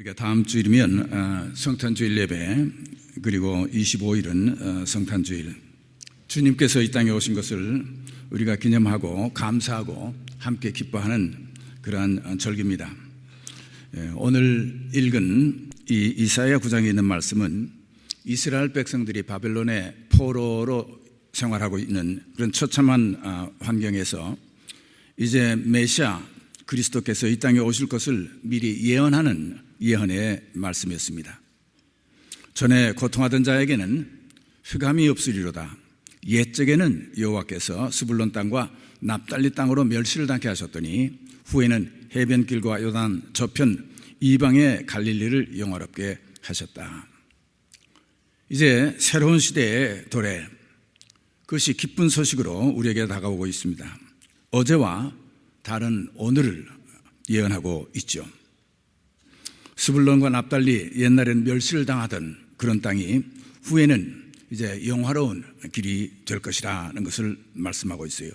우리가 다음 주일이면 성탄주일 예배, 그리고 25일은 성탄주일, 주님께서 이 땅에 오신 것을 우리가 기념하고 감사하고 함께 기뻐하는 그러한 절기입니다. 오늘 읽은 이 이사야 9장에 있는 말씀은 이스라엘 백성들이 바벨론의 포로로 생활하고 있는 그런 처참한 환경에서 이제 메시아 그리스도께서 이 땅에 오실 것을 미리 예언하는 예언의 말씀이었습니다. 전에 고통하던 자에게는 흑암이 없으리로다. 옛적에는 여호와께서 스불론 땅과 납달리 땅으로 멸시를 당케 하셨더니 후에는 해변길과 요단 저편 이방의 갈릴리를 영화롭게 하셨다. 이제 새로운 시대의 도래, 그것이 기쁜 소식으로 우리에게 다가오고 있습니다. 어제와 다른 오늘을 예언하고 있죠. 스불론과 납달리, 옛날에는 멸시를 당하던 그런 땅이 후에는 이제 영화로운 길이 될 것이라는 것을 말씀하고 있어요.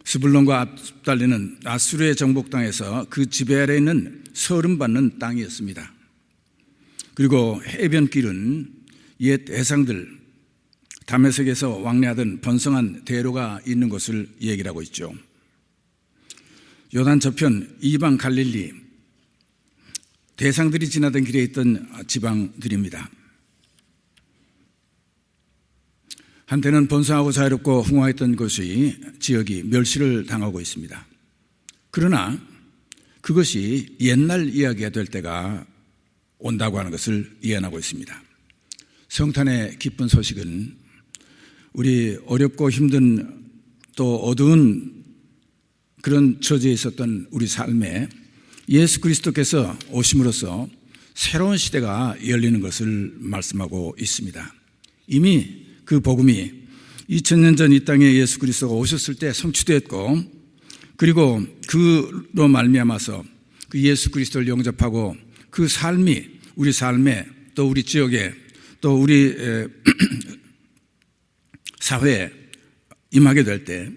스불론과 납달리는 아수르의 정복 땅에서 그 지배 아래에 있는 서름받는 땅이었습니다. 그리고 해변길은 옛 대상들, 다메섹에서 왕래하던 번성한 대로가 있는 곳을 얘기를 하고 있죠. 요단 저편 이방 갈릴리, 대상들이 지나던 길에 있던 지방들입니다. 한때는 번성하고 자유롭고 흥황했던 곳이 지역이 멸시를 당하고 있습니다. 그러나 그것이 옛날 이야기가 될 때가 온다고 하는 것을 예언하고 있습니다. 성탄의 기쁜 소식은 우리 어렵고 힘든 또 어두운 그런 처지에 있었던 우리 삶에 예수 그리스도께서 오심으로써 새로운 시대가 열리는 것을 말씀하고 있습니다. 이미 그 복음이 2000년 전 이 땅에 예수 그리스도가 오셨을 때 성취되었고, 그리고 그로 말미암아서 그 예수 그리스도를 영접하고 그 삶이 우리 삶에 또 우리 지역에 또 우리 사회에 임하게 될 때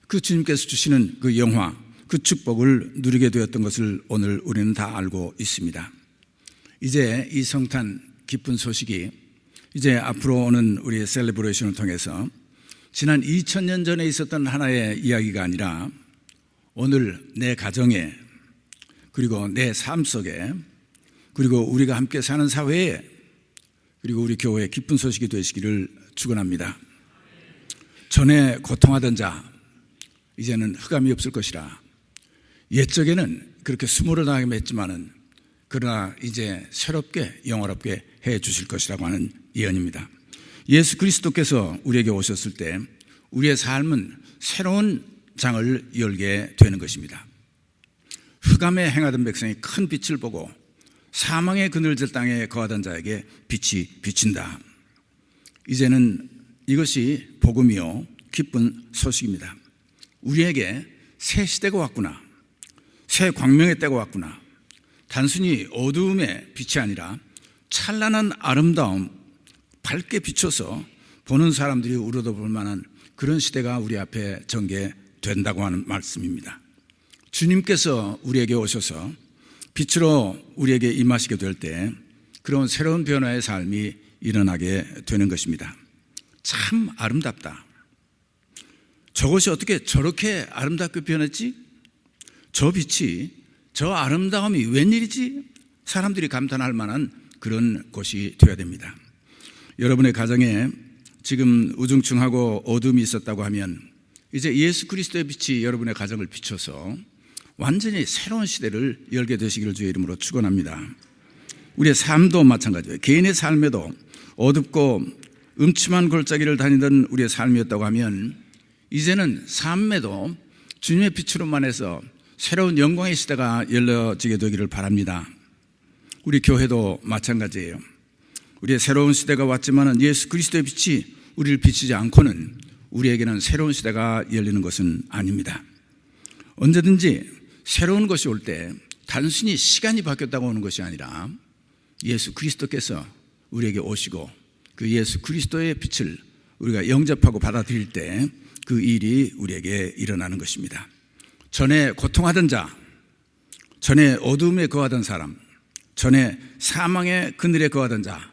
그 주님께서 주시는 그 영화, 그 축복을 누리게 되었던 것을 오늘 우리는 다 알고 있습니다. 이제 이 성탄 기쁜 소식이 이제 앞으로 오는 우리의 셀레브레이션을 통해서 지난 2000년 전에 있었던 하나의 이야기가 아니라 오늘 내 가정에, 그리고 내 삶 속에, 그리고 우리가 함께 사는 사회에, 그리고 우리 교회의 기쁜 소식이 되시기를 축원합니다. 전에 고통하던 자, 이제는 흑암이 없을 것이라. 옛적에는 그렇게 수모를 당하게 했지만은 그러나 이제 새롭게 영화롭게 해 주실 것이라고 하는 예언입니다. 예수 그리스도께서 우리에게 오셨을 때 우리의 삶은 새로운 장을 열게 되는 것입니다. 흑암에 행하던 백성이 큰 빛을 보고 사망의 그늘질 땅에 거하던 자에게 빛이 비친다. 이제는 이것이 복음이요 기쁜 소식입니다. 우리에게 새 시대가 왔구나, 새 광명의 때가 왔구나. 단순히 어두움의 빛이 아니라 찬란한 아름다움, 밝게 비춰서 보는 사람들이 우러러 볼 만한 그런 시대가 우리 앞에 전개된다고 하는 말씀입니다. 주님께서 우리에게 오셔서 빛으로 우리에게 임하시게 될 때 그런 새로운 변화의 삶이 일어나게 되는 것입니다. 참 아름답다. 저것이 어떻게 저렇게 아름답게 변했지? 저 빛이, 저 아름다움이 웬일이지? 사람들이 감탄할 만한 그런 곳이 되어야 됩니다. 여러분의 가정에 지금 우중충하고 어둠이 있었다고 하면 이제 예수 그리스도의 빛이 여러분의 가정을 비춰서 완전히 새로운 시대를 열게 되시기를 주의 이름으로 축원합니다. 우리의 삶도 마찬가지예요. 개인의 삶에도 어둡고 음침한 골짜기를 다니던 우리의 삶이었다고 하면 이제는 삶에도 주님의 빛으로만 해서 새로운 영광의 시대가 열려지게 되기를 바랍니다. 우리 교회도 마찬가지예요. 우리의 새로운 시대가 왔지만 예수 그리스도의 빛이 우리를 비치지 않고는 우리에게는 새로운 시대가 열리는 것은 아닙니다. 언제든지 새로운 것이 올 때 단순히 시간이 바뀌었다고 오는 것이 아니라 예수 그리스도께서 우리에게 오시고 그 예수 그리스도의 빛을 우리가 영접하고 받아들일 때 그 일이 우리에게 일어나는 것입니다. 전에 고통하던 자, 전에 어둠에 거하던 사람, 전에 사망의 그늘에 거하던 자,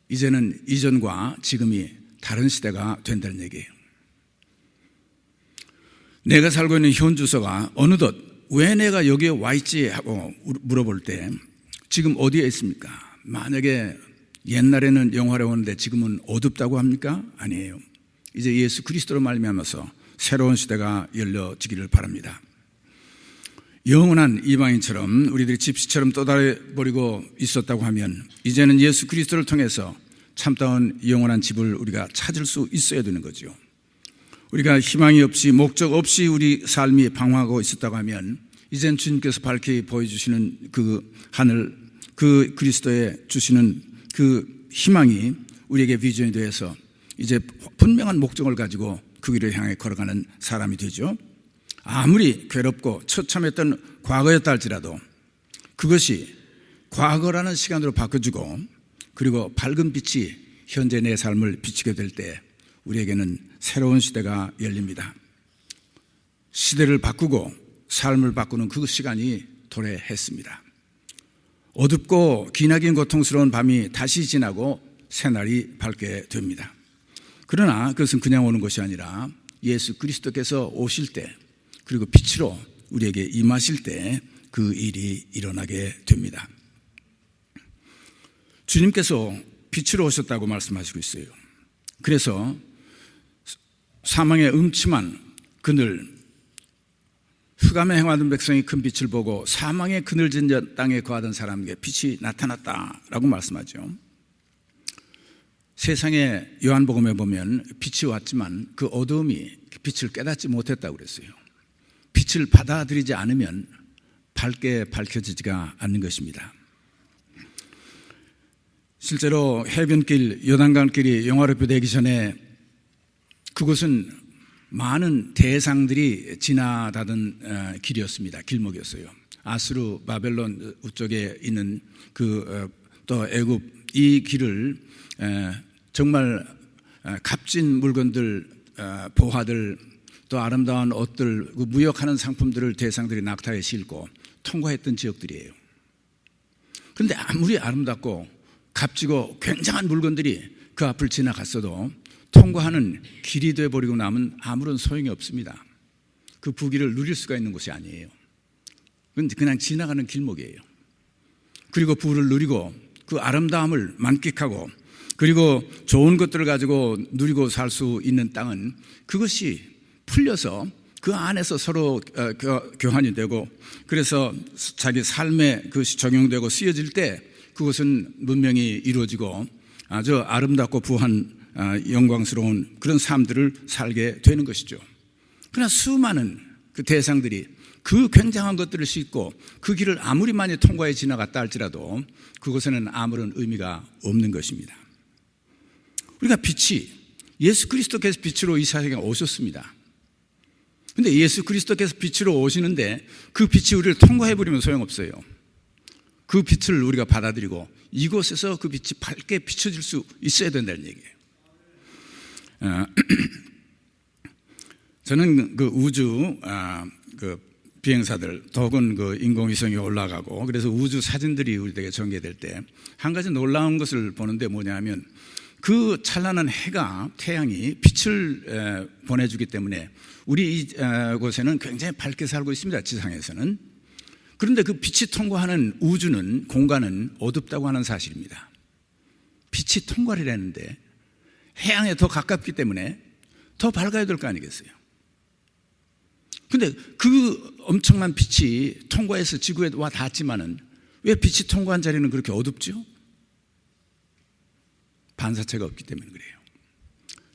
이제는 이전과 지금이 다른 시대가 된다는 얘기예요. 내가 살고 있는 현 주소가 어느덧 왜 내가 여기에 와 있지 하고 물어볼 때 지금 어디에 있습니까? 만약에 옛날에는 영화로웠는데 지금은 어둡다고 합니까? 아니에요. 이제 예수 그리스도로 말미암아서 새로운 시대가 열려지기를 바랍니다. 영원한 이방인처럼 우리들이 집시처럼 떠다녀버리고 있었다고 하면 이제는 예수 그리스도를 통해서 참다운 영원한 집을 우리가 찾을 수 있어야 되는 거죠. 우리가 희망이 없이 목적 없이 우리 삶이 방황하고 있었다고 하면 이젠 주님께서 밝히 보여주시는 그 하늘, 그 그리스도에 주시는 그 희망이 우리에게 비전이 되어서 이제 분명한 목적을 가지고 그 길을 향해 걸어가는 사람이 되죠. 아무리 괴롭고 처참했던 과거였다 할지라도 그것이 과거라는 시간으로 바꿔주고 그리고 밝은 빛이 현재 내 삶을 비추게 될 때 우리에게는 새로운 시대가 열립니다. 시대를 바꾸고 삶을 바꾸는 그 시간이 도래했습니다. 어둡고 기나긴 고통스러운 밤이 다시 지나고 새날이 밝게 됩니다. 그러나 그것은 그냥 오는 것이 아니라 예수 그리스도께서 오실 때 그리고 빛으로 우리에게 임하실 때 그 일이 일어나게 됩니다. 주님께서 빛으로 오셨다고 말씀하시고 있어요. 그래서 사망의 음침한 그늘, 흑암에 행하던 백성이 큰 빛을 보고 사망의 그늘진 땅에 거하던 사람에게 빛이 나타났다라고 말씀하죠. 세상에 요한복음에 보면 빛이 왔지만 그 어두움이 빛을 깨닫지 못했다고 그랬어요. 빛을 받아들이지 않으면 밝게 밝혀지지가 않는 것입니다. 실제로 해변길, 요단강길이 영화롭게 되기 전에 그곳은 많은 대상들이 지나다던 길이었습니다. 길목이었어요. 아수르, 바벨론 쪽에 있는 또 애굽 이 길을 정말 값진 물건들, 보화들, 또 아름다운 옷들, 무역하는 상품들을 대상들이 낙타에 싣고 통과했던 지역들이에요. 그런데 아무리 아름답고 값지고 굉장한 물건들이 그 앞을 지나갔어도 통과하는 길이 되어버리고 나면 아무런 소용이 없습니다. 그 부귀를 누릴 수가 있는 곳이 아니에요. 그냥 지나가는 길목이에요. 그리고 부를 누리고 그 아름다움을 만끽하고 그리고 좋은 것들을 가지고 누리고 살 수 있는 땅은 그것이 풀려서 그 안에서 서로 교환이 되고 그래서 자기 삶에 그것이 적용되고 쓰여질 때 그것은 문명이 이루어지고 아주 아름답고 부한 영광스러운 그런 삶들을 살게 되는 것이죠. 그러나 수많은 그 대상들이 그 굉장한 것들을 싣고 그 길을 아무리 많이 통과해 지나갔다 할지라도 그것에는 아무런 의미가 없는 것입니다. 우리가 빛이 예수 그리스도께서 빛으로 이 세상에 오셨습니다. 그런데 예수 그리스도께서 빛으로 오시는데 그 빛이 우리를 통과해버리면 소용없어요. 그 빛을 우리가 받아들이고 이곳에서 그 빛이 밝게 비춰질 수 있어야 된다는 얘기예요. 저는 그 우주 그 비행사들 더군 그 인공위성이 올라가고 그래서 우주 사진들이 우리에게 전개될 때 한 가지 놀라운 것을 보는데 뭐냐면 그 찬란한 해가 태양이 빛을 보내주기 때문에 우리 이곳에는 굉장히 밝게 살고 있습니다. 지상에서는. 그런데 그 빛이 통과하는 우주는 공간은 어둡다고 하는 사실입니다. 빛이 통과를 했는데 해양에 더 가깝기 때문에 더 밝아야 될 거 아니겠어요? 그런데 그 엄청난 빛이 통과해서 지구에 와 닿았지만은 왜 빛이 통과한 자리는 그렇게 어둡죠? 반사체가 없기 때문에 그래요.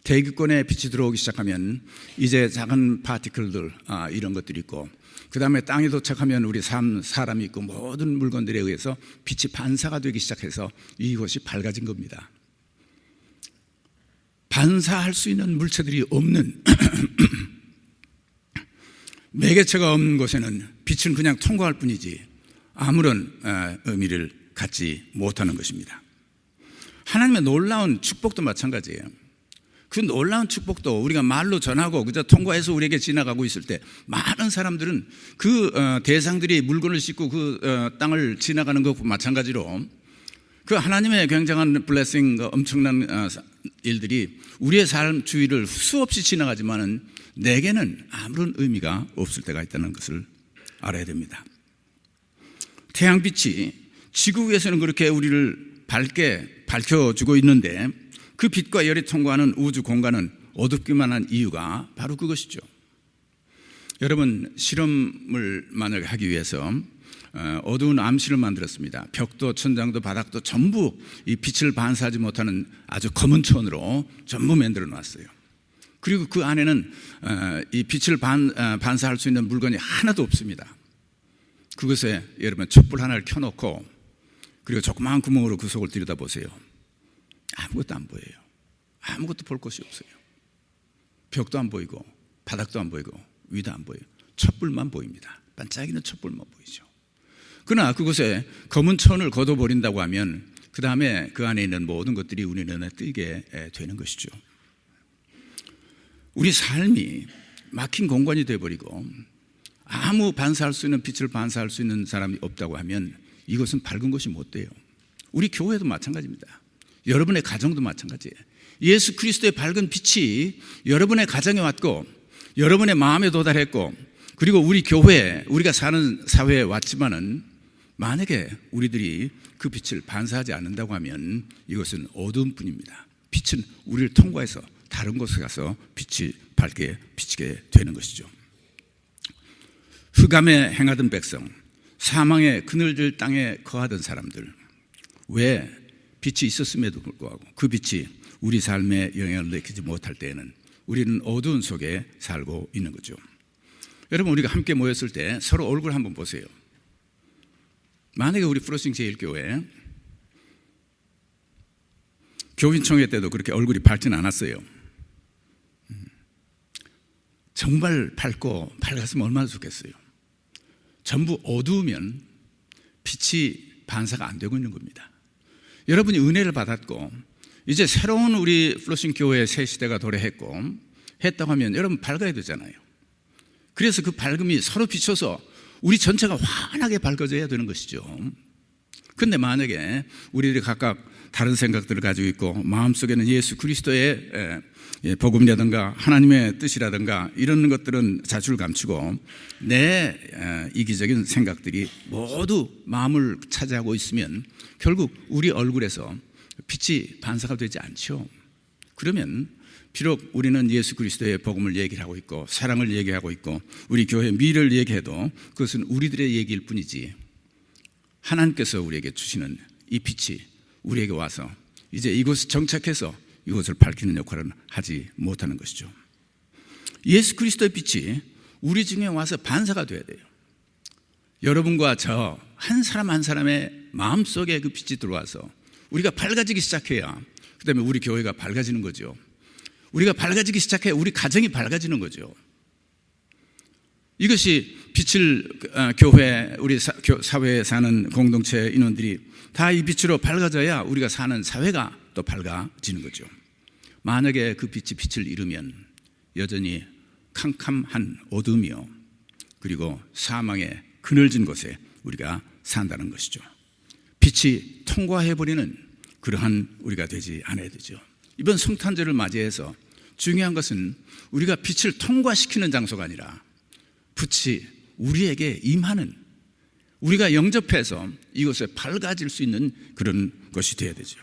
대기권에 빛이 들어오기 시작하면 이제 작은 파티클들 이런 것들이 있고 그 다음에 땅에 도착하면 우리 사람이 있고 모든 물건들에 의해서 빛이 반사가 되기 시작해서 이것이 밝아진 겁니다. 반사할 수 있는 물체들이 없는 매개체가 없는 곳에는 빛은 그냥 통과할 뿐이지 아무런 의미를 갖지 못하는 것입니다. 하나님의 놀라운 축복도 마찬가지예요. 그 놀라운 축복도 우리가 말로 전하고 그저 통과해서 우리에게 지나가고 있을 때 많은 사람들은 그 대상들이 물건을 싣고 그 땅을 지나가는 것과 마찬가지로 그 하나님의 굉장한 블레싱, 엄청난 일들이 우리의 삶 주위를 수없이 지나가지만은 내게는 아무런 의미가 없을 때가 있다는 것을 알아야 됩니다. 태양빛이 지구 위에서는 그렇게 우리를 밝게 밝혀주고 있는데 그 빛과 열이 통과하는 우주 공간은 어둡기만 한 이유가 바로 그것이죠. 여러분, 실험을 만약에 하기 위해서 어두운 암실을 만들었습니다. 벽도 천장도 바닥도 전부 이 빛을 반사하지 못하는 아주 검은 천으로 전부 만들어 놨어요. 그리고 그 안에는 이 빛을 반사할 수 있는 물건이 하나도 없습니다. 그것에 여러분 촛불 하나를 켜놓고 그리고 조그마한 구멍으로 그 속을 들여다보세요. 아무것도 안 보여요. 아무것도 볼 것이 없어요. 벽도 안 보이고 바닥도 안 보이고 위도 안 보여요. 촛불만 보입니다. 반짝이는 촛불만 보이죠. 그러나 그곳에 검은 천을 걷어버린다고 하면 그 다음에 그 안에 있는 모든 것들이 우리 눈에 띄게 되는 것이죠. 우리 삶이 막힌 공간이 되어버리고 아무 반사할 수 있는 빛을 반사할 수 있는 사람이 없다고 하면 이것은 밝은 것이 못 돼요. 우리 교회도 마찬가지입니다. 여러분의 가정도 마찬가지예요. 예수 그리스도의 밝은 빛이 여러분의 가정에 왔고 여러분의 마음에 도달했고 그리고 우리 교회, 우리가 사는 사회에 왔지만은 만약에 우리들이 그 빛을 반사하지 않는다고 하면 이것은 어두운 뿐입니다. 빛은 우리를 통과해서 다른 곳에 가서 빛이 밝게 비치게 되는 것이죠. 흑암에 행하던 백성, 사망의 그늘질 땅에 거하던 사람들, 왜 빛이 있었음에도 불구하고 그 빛이 우리 삶에 영향을 느끼지 못할 때에는 우리는 어두운 속에 살고 있는 거죠. 여러분, 우리가 함께 모였을 때 서로 얼굴 한번 보세요. 만약에 우리 플러싱 제1교회 교인총회 때도 그렇게 얼굴이 밝지는 않았어요. 정말 밝았으면 얼마나 좋겠어요. 전부 어두우면 빛이 반사가 안 되고 있는 겁니다. 여러분이 은혜를 받았고 이제 새로운 우리 플러싱 교회의 새 시대가 도래했고 했다고 하면 여러분 밝아야 되잖아요. 그래서 그 밝음이 서로 비춰서 우리 전체가 환하게 밝아져야 되는 것이죠. 그런데 만약에 우리들이 각각 다른 생각들을 가지고 있고 마음속에는 예수 그리스도의 복음이라든가 하나님의 뜻이라든가 이런 것들은 자주를 감추고 내 이기적인 생각들이 모두 마음을 차지하고 있으면 결국 우리 얼굴에서 빛이 반사가 되지 않죠. 그러면 비록 우리는 예수 그리스도의 복음을 얘기를 하고 있고 사랑을 얘기하고 있고 우리 교회의 미래를 얘기해도 그것은 우리들의 얘기일 뿐이지 하나님께서 우리에게 주시는 이 빛이 우리에게 와서 이제 이곳에 정착해서 이곳을 밝히는 역할은 하지 못하는 것이죠. 예수 그리스도의 빛이 우리 중에 와서 반사가 돼야 돼요. 여러분과 저 한 사람 한 사람의 마음속에 그 빛이 들어와서 우리가 밝아지기 시작해야 그 다음에 우리 교회가 밝아지는 거죠. 우리가 밝아지기 시작해야 우리 가정이 밝아지는 거죠. 이것이 빛을 교회, 우리 사회에 사는 공동체 인원들이 다 이 빛으로 밝아져야 우리가 사는 사회가 또 밝아지는 거죠. 만약에 그 빛이 빛을 잃으면 여전히 캄캄한 어둠이요 그리고 사망의 그늘진 곳에 우리가 산다는 것이죠. 빛이 통과해버리는 그러한 우리가 되지 않아야 되죠. 이번 성탄절을 맞이해서 중요한 것은 우리가 빛을 통과시키는 장소가 아니라 빛이 우리에게 임하는 우리가 영접해서 이곳에 밝아질 수 있는 그런 것이 되어야 되죠.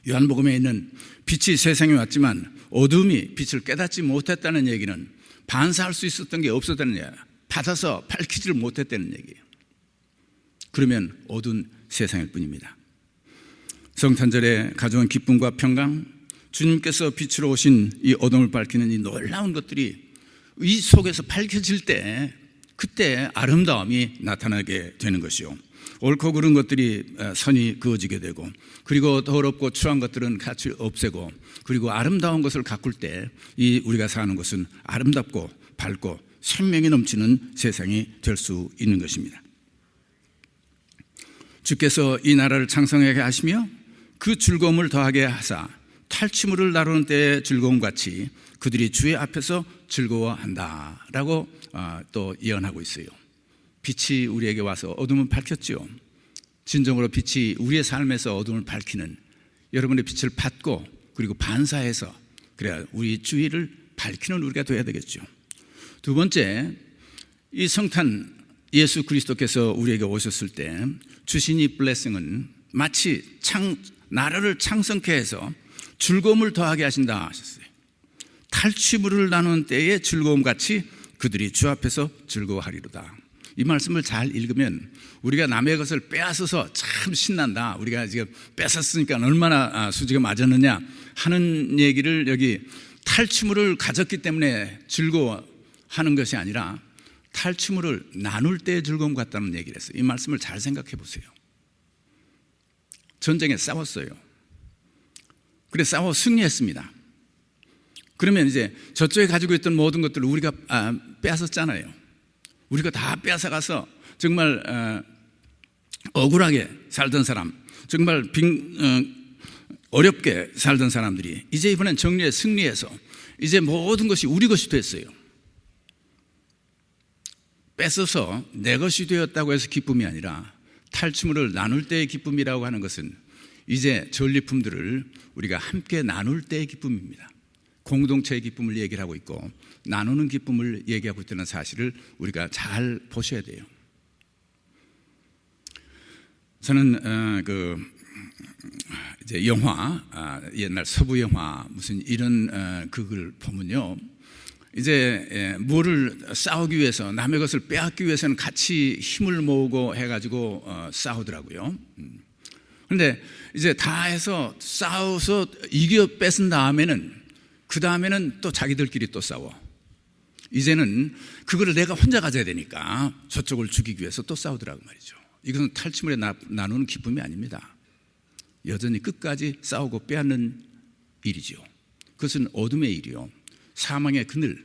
요한복음에 있는 빛이 세상에 왔지만 어둠이 빛을 깨닫지 못했다는 얘기는 반사할 수 있었던 게 없었다는 얘기예요. 받아서 밝히지를 못했다는 얘기예요. 그러면 어두운 세상일 뿐입니다. 성탄절에 가져온 기쁨과 평강, 주님께서 빛으로 오신 이 어둠을 밝히는 이 놀라운 것들이 이 속에서 밝혀질 때 그때 아름다움이 나타나게 되는 것이요. 옳고 그른 것들이 선이 그어지게 되고 그리고 더럽고 추한 것들은 같이 없애고 그리고 아름다운 것을 가꿀 때 이 우리가 사는 것은 아름답고 밝고 생명이 넘치는 세상이 될 수 있는 것입니다. 주께서 이 나라를 창성하게 하시며 그 즐거움을 더하게 하사 탈취물을 나누는 때의 즐거움같이 그들이 주의 앞에서 즐거워한다라고 또 예언하고 있어요. 빛이 우리에게 와서 어둠은 밝혔죠. 진정으로 빛이 우리의 삶에서 어둠을 밝히는 여러분의 빛을 받고 그리고 반사해서 그래야 우리 주위를 밝히는 우리가 되어야 되겠죠. 두 번째, 이 성탄 예수 그리스도께서 우리에게 오셨을 때 주신 이 블레싱은 마치 나라를 창성케 해서 즐거움을 더하게 하신다 하셨어요. 탈취물을 나누는 때의 즐거움같이 그들이 주 앞에서 즐거워하리로다. 이 말씀을 잘 읽으면 우리가 남의 것을 빼앗아서 참 신난다, 우리가 지금 뺏었으니까 얼마나 수지가 맞았느냐 하는 얘기를, 여기 탈취물을 가졌기 때문에 즐거워하는 것이 아니라 탈취물을 나눌 때의 즐거움 같다는 얘기를 했어요. 이 말씀을 잘 생각해 보세요. 전쟁에 싸웠어요. 그래 싸워 승리했습니다. 그러면 이제 저쪽에 가지고 있던 모든 것들을 우리가 빼앗았잖아요. 우리가 다 빼앗아가서 정말 억울하게 살던 사람, 정말 어렵게 살던 사람들이 이제 이번엔 정리에 승리해서 이제 모든 것이 우리 것이 됐어요. 뺏어서 내 것이 되었다고 해서 기쁨이 아니라 탈취물을 나눌 때의 기쁨이라고 하는 것은 이제 전리품들을 우리가 함께 나눌 때의 기쁨입니다. 공동체의 기쁨을 얘기를 하고 있고 나누는 기쁨을 얘기하고 있다는 사실을 우리가 잘 보셔야 돼요. 저는 이제 영화, 옛날 서부 영화 무슨 이런 그걸 보면요, 이제 뭐를 싸우기 위해서 남의 것을 빼앗기 위해서는 같이 힘을 모으고 해가지고 싸우더라고요. 그런데 이제 다 해서 싸워서 이겨 뺏은 다음에는 그 다음에는 또 자기들끼리 또 싸워. 이제는 그거를 내가 혼자 가져야 되니까 저쪽을 죽이기 위해서 또 싸우더라고 말이죠. 이것은 탈취물에 나누는 기쁨이 아닙니다. 여전히 끝까지 싸우고 빼앗는 일이죠. 그것은 어둠의 일이요, 사망의 그늘,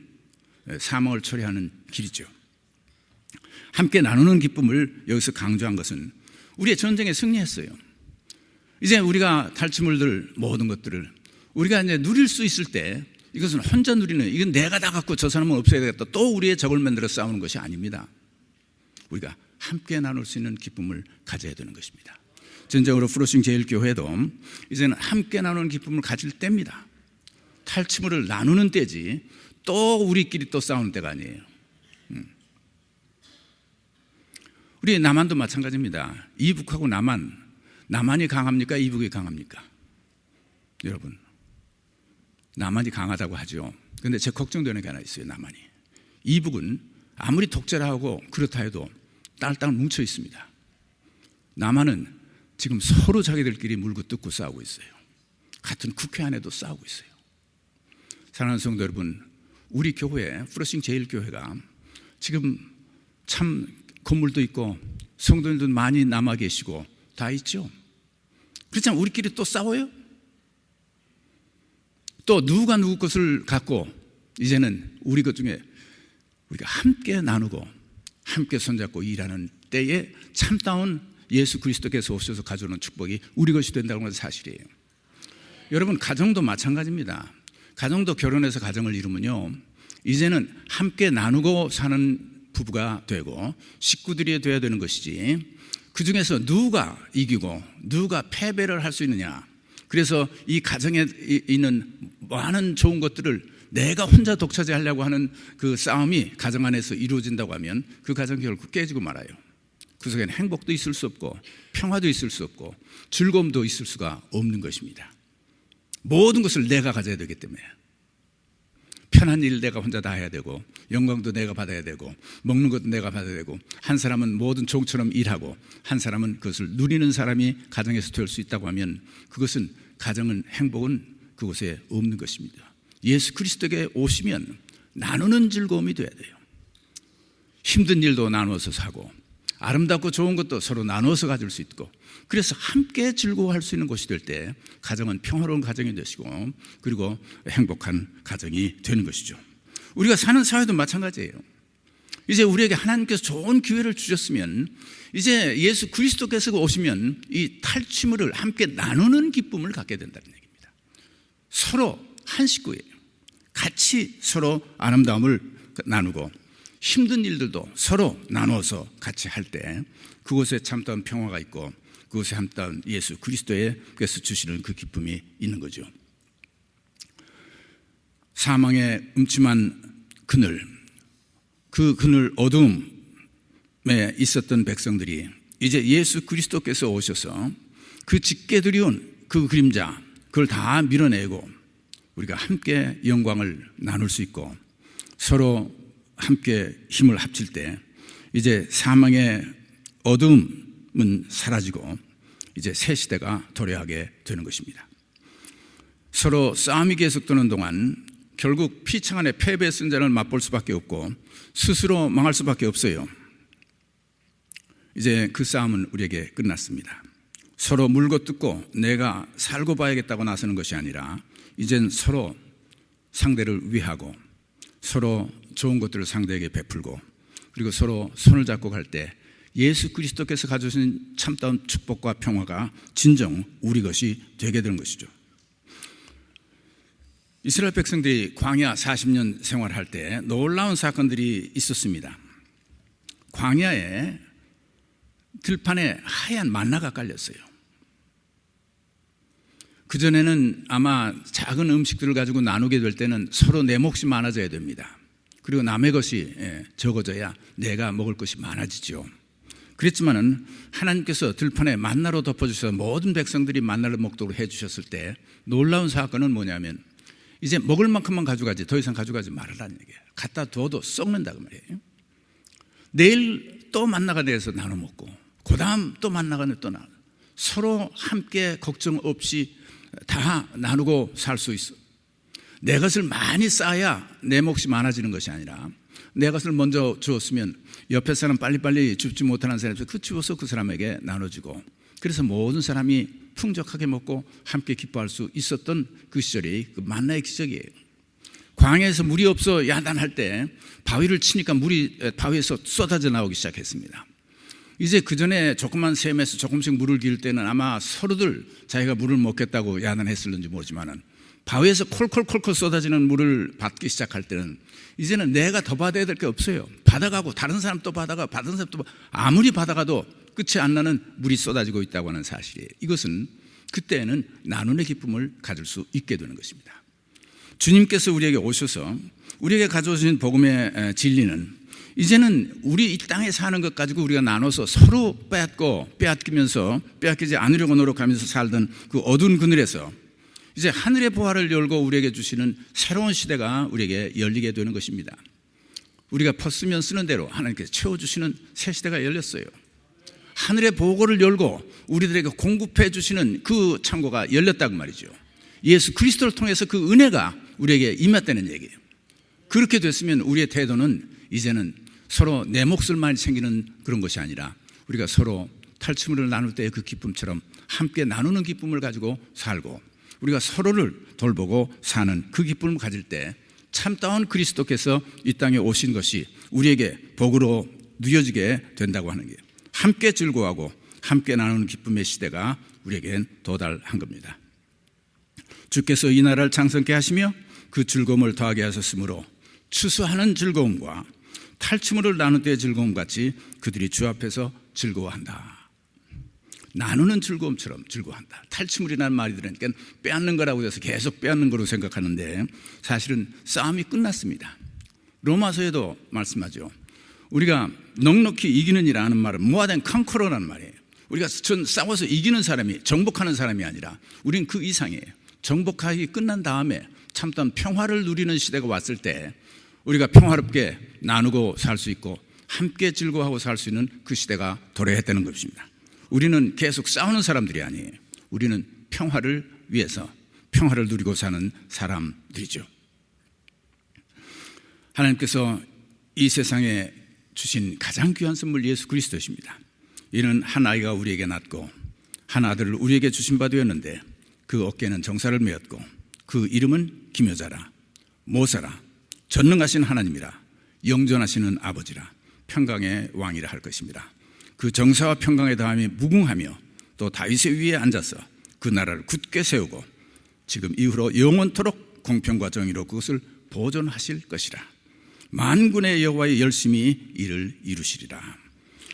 사망을 초래하는 길이죠. 함께 나누는 기쁨을 여기서 강조한 것은 우리의 전쟁에 승리했어요. 이제 우리가 탈취물들 모든 것들을 우리가 이제 누릴 수 있을 때, 이것은 혼자 누리는, 이건 내가 다 갖고 저 사람은 없애야 되겠다, 또 우리의 적을 만들어 싸우는 것이 아닙니다. 우리가 함께 나눌 수 있는 기쁨을 가져야 되는 것입니다. 진정으로 프로싱 제일교회도 이제는 함께 나누는 기쁨을 가질 때입니다. 탈취물을 나누는 때지 또 우리끼리 또 싸우는 때가 아니에요. 우리 남한도 마찬가지입니다. 이북하고 남한이 강합니까? 이북이 강합니까? 여러분, 남한이 강하다고 하죠. 그런데 제 걱정되는 게 하나 있어요. 남한이, 이북은 아무리 독재를 하고 그렇다 해도 딸딸 뭉쳐 있습니다. 남한은 지금 서로 자기들끼리 물고 뜯고 싸우고 있어요. 같은 국회 안에도 싸우고 있어요. 사랑하는 성도 여러분, 우리 교회 프로싱 제일교회가 지금 참 건물도 있고 성도님도 많이 남아 계시고 다 있죠. 그렇지만 우리끼리 또 싸워요? 또 누가 누구 것을 갖고 이제는 우리 것 중에 우리가 함께 나누고 함께 손잡고 일하는 때에 참다운 예수 그리스도께서 오셔서 가져오는 축복이 우리 것이 된다는 건 사실이에요. 여러분, 가정도 마찬가지입니다. 가정도 결혼해서 가정을 이루면요, 이제는 함께 나누고 사는 부부가 되고 식구들이 되어야 되는 것이지, 그 중에서 누가 이기고 누가 패배를 할 수 있느냐, 그래서 이 가정에 있는 많은 좋은 것들을 내가 혼자 독차지하려고 하는 그 싸움이 가정 안에서 이루어진다고 하면 그 가정이 결국 깨지고 말아요. 그 속에는 행복도 있을 수 없고 평화도 있을 수 없고 즐거움도 있을 수가 없는 것입니다. 모든 것을 내가 가져야 되기 때문에 편한 일 내가 혼자 다 해야 되고 영광도 내가 받아야 되고 먹는 것도 내가 받아야 되고, 한 사람은 모든 종처럼 일하고 한 사람은 그것을 누리는 사람이 가정에서 될 수 있다고 하면 그것은 가정은, 행복은 그곳에 없는 것입니다. 예수 그리스도에게 오시면 나누는 즐거움이 돼야 돼요. 힘든 일도 나누어서 사고 아름답고 좋은 것도 서로 나누어서 가질 수 있고, 그래서 함께 즐거워할 수 있는 곳이 될 때 가정은 평화로운 가정이 되시고 그리고 행복한 가정이 되는 것이죠. 우리가 사는 사회도 마찬가지예요. 이제 우리에게 하나님께서 좋은 기회를 주셨으면 이제 예수 그리스도께서 오시면 이 탈취물을 함께 나누는 기쁨을 갖게 된다는 얘기입니다. 서로 한 식구예요. 같이 서로 아름다움을 나누고 힘든 일들도 서로 나누어서 같이 할 때 그곳에 참다운 평화가 있고 그곳에 참다운 예수 그리스도께서 주시는 그 기쁨이 있는 거죠. 사망의 음침한 그늘, 그 그늘 어둠에 있었던 백성들이 이제 예수 그리스도께서 오셔서 그 짙게 드리운 그 그림자, 그걸 다 밀어내고 우리가 함께 영광을 나눌 수 있고 서로 함께 힘을 합칠 때 이제 사망의 어둠은 사라지고 이제 새 시대가 도래하게 되는 것입니다. 서로 싸움이 계속되는 동안 결국 피창안에 패배의 승자를 맛볼 수밖에 없고 스스로 망할 수밖에 없어요. 이제 그 싸움은 우리에게 끝났습니다. 서로 물고 뜯고 내가 살고 봐야겠다고 나서는 것이 아니라 이젠 서로 상대를 위하고 서로 좋은 것들을 상대에게 베풀고 그리고 서로 손을 잡고 갈 때 예수 그리스도께서 가져오신 참다운 축복과 평화가 진정 우리 것이 되게 되는 것이죠. 이스라엘 백성들이 광야 40년 생활할 때 놀라운 사건들이 있었습니다. 광야에 들판에 하얀 만나가 깔렸어요. 그전에는 아마 작은 음식들을 가지고 나누게 될 때는 서로 내 몫이 많아져야 됩니다. 그리고 남의 것이 적어져야 내가 먹을 것이 많아지죠. 그랬지만은 하나님께서 들판에 만나로 덮어주셔서 모든 백성들이 만나를 먹도록 해주셨을 때 놀라운 사건은 뭐냐면 이제 먹을 만큼만 가져가지 더 이상 가져가지 말라는 얘기예요. 갖다 둬도 썩는다 그 말이에요. 내일 또 만나가 돼서 나눠 먹고 그 다음 또 만나가 또 나눠 서로 함께 걱정 없이 다 나누고 살 수 있어. 내 것을 많이 쌓아야 내 몫이 많아지는 것이 아니라 내 것을 먼저 주었으면 옆에 사람 빨리빨리 줍지 못하는 사람에서 그 주어서 그 사람에게 나눠주고 그래서 모든 사람이 풍족하게 먹고 함께 기뻐할 수 있었던 그 시절이 그 만나의 기적이에요. 광야에서 물이 없어 야단할 때 바위를 치니까 물이 바위에서 쏟아져 나오기 시작했습니다. 이제 그 전에 조그만 샘에서 조금씩 물을 기울 때는 아마 서로들 자기가 물을 먹겠다고 야단했을는지 모르지만은 바위에서 콜콜콜콜 쏟아지는 물을 받기 시작할 때는 이제는 내가 더 받아야 될 게 없어요. 받아가고 다른 사람 또 받아가 받은 사람 또 아무리 받아가도 끝이 안 나는 물이 쏟아지고 있다고 하는 사실이에요. 이것은 그때는 나눔의 기쁨을 가질 수 있게 되는 것입니다. 주님께서 우리에게 오셔서 우리에게 가져오신 복음의 진리는 이제는 우리 이 땅에 사는 것 가지고 우리가 나눠서 서로 빼앗기면서 빼앗기지 않으려고 노력하면서 살던 그 어두운 그늘에서 이제 하늘의 보화를 열고 우리에게 주시는 새로운 시대가 우리에게 열리게 되는 것입니다. 우리가 퍼쓰면 쓰는 대로 하나님께서 채워주시는 새 시대가 열렸어요. 하늘의 보고를 열고 우리들에게 공급해 주시는 그 창고가 열렸다고 말이죠. 예수 그리스도를 통해서 그 은혜가 우리에게 임했다는 얘기예요. 그렇게 됐으면 우리의 태도는 이제는 서로 내 몫을 많이 챙기는 그런 것이 아니라 우리가 서로 탈취물을 나눌 때의 그 기쁨처럼 함께 나누는 기쁨을 가지고 살고 우리가 서로를 돌보고 사는 그 기쁨을 가질 때 참다운 그리스도께서 이 땅에 오신 것이 우리에게 복으로 누여지게 된다고 하는 게 함께 즐거워하고 함께 나누는 기쁨의 시대가 우리에겐 도달한 겁니다. 주께서 이 나라를 창성케 하시며 그 즐거움을 더하게 하셨으므로 추수하는 즐거움과 탈취물을 나눌 때의 즐거움 같이 그들이 주 앞에서 즐거워한다. 나누는 즐거움처럼 즐거워한다. 탈취물이라는 말이 들으니까 빼앗는 거라고 해서 계속 빼앗는 거로 생각하는데 사실은 싸움이 끝났습니다. 로마서에도 말씀하죠. 우리가 넉넉히 이기는 이라는 말은 more than conqueror라는 말이에요. 우리가 싸워서 이기는 사람이 정복하는 사람이 아니라 우리는 그 이상이에요. 정복하기 끝난 다음에 참다운 평화를 누리는 시대가 왔을 때 우리가 평화롭게 나누고 살 수 있고 함께 즐거워하고 살 수 있는 그 시대가 도래했다는 것입니다. 우리는 계속 싸우는 사람들이 아니에요. 우리는 평화를 위해서 평화를 누리고 사는 사람들이죠. 하나님께서 이 세상에 주신 가장 귀한 선물 예수 그리스도십니다. 이는 한 아이가 우리에게 낳고 한 아들을 우리에게 주신 바 되었는데 그 어깨에는 정사를 메었고 그 이름은 기묘자라 모사라 전능하신 하나님이라 영존하시는 아버지라 평강의 왕이라 할 것입니다. 그 정사와 평강의 다음에 무궁하며 또 다윗의 위에 앉아서 그 나라를 굳게 세우고 지금 이후로 영원토록 공평과 정의로 그것을 보존하실 것이라. 만군의 여호와의 열심히 이를 이루시리라.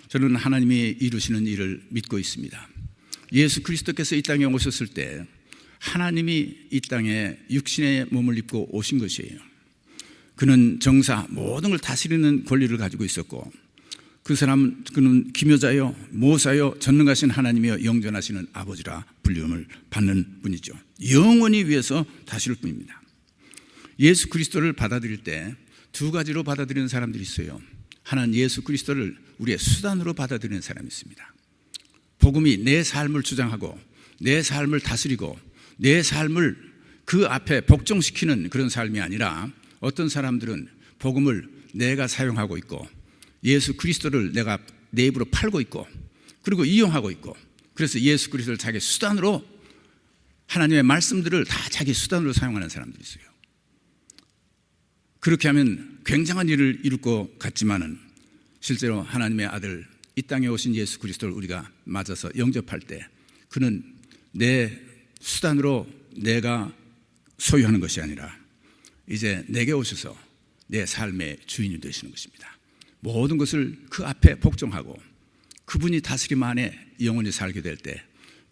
저는 하나님이 이루시는 일을 믿고 있습니다. 예수 그리스도께서 이 땅에 오셨을 때 하나님이 이 땅에 육신의 몸을 입고 오신 것이에요. 그는 정사 모든 걸 다스리는 권리를 가지고 있었고, 그는 기묘자요 모사요 전능하신 하나님이여 영존하시는 아버지라 불림을 받는 분이죠. 영원히 위해서 다스릴 분입니다. 예수 그리스도를 받아들일 때 두 가지로 받아들이는 사람들이 있어요. 하나는 예수 그리스도를 우리의 수단으로 받아들이는 사람이 있습니다. 복음이 내 삶을 주장하고 내 삶을 다스리고 내 삶을 그 앞에 복종시키는 그런 삶이 아니라, 어떤 사람들은 복음을 내가 사용하고 있고 예수 그리스도를 내가 내 입으로 팔고 있고 그리고 이용하고 있고, 그래서 예수 그리스도를 자기 수단으로, 하나님의 말씀들을 다 자기 수단으로 사용하는 사람들이 있어요. 그렇게 하면 굉장한 일을 이룰 것 같지만은 실제로 하나님의 아들 이 땅에 오신 예수 그리스도를 우리가 맞아서 영접할 때 그는 내 수단으로 내가 소유하는 것이 아니라 이제 내게 오셔서 내 삶의 주인이 되시는 것입니다. 모든 것을 그 앞에 복종하고 그분이 다스림 안에 영원히 살게 될 때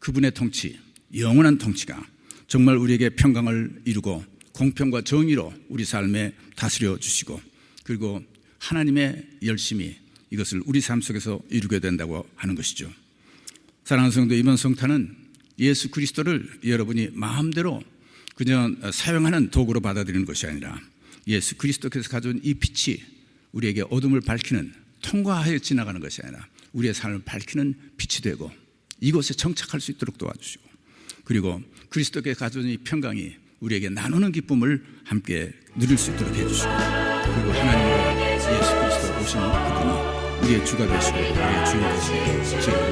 그분의 통치, 영원한 통치가 정말 우리에게 평강을 이루고 공평과 정의로 우리 삶에 다스려 주시고, 그리고 하나님의 열심히 이것을 우리 삶 속에서 이루게 된다고 하는 것이죠. 사랑하는 성도, 이번 성탄은 예수 그리스도를 여러분이 마음대로 그냥 사용하는 도구로 받아들이는 것이 아니라 예수 그리스도께서 가져온 이 빛이 우리에게 어둠을 밝히는, 통과하여 지나가는 것이 아니라 우리의 삶을 밝히는 빛이 되고 이곳에 정착할 수 있도록 도와주시고, 그리고 그리스도께서 가져온 이 평강이 우리에게 나누는 기쁨을 함께 누릴 수 있도록 해주시고, 그리고 하나님과 예수 그리스도 오신 그분이 우리의 주가 되시고 우리의 주인 되시고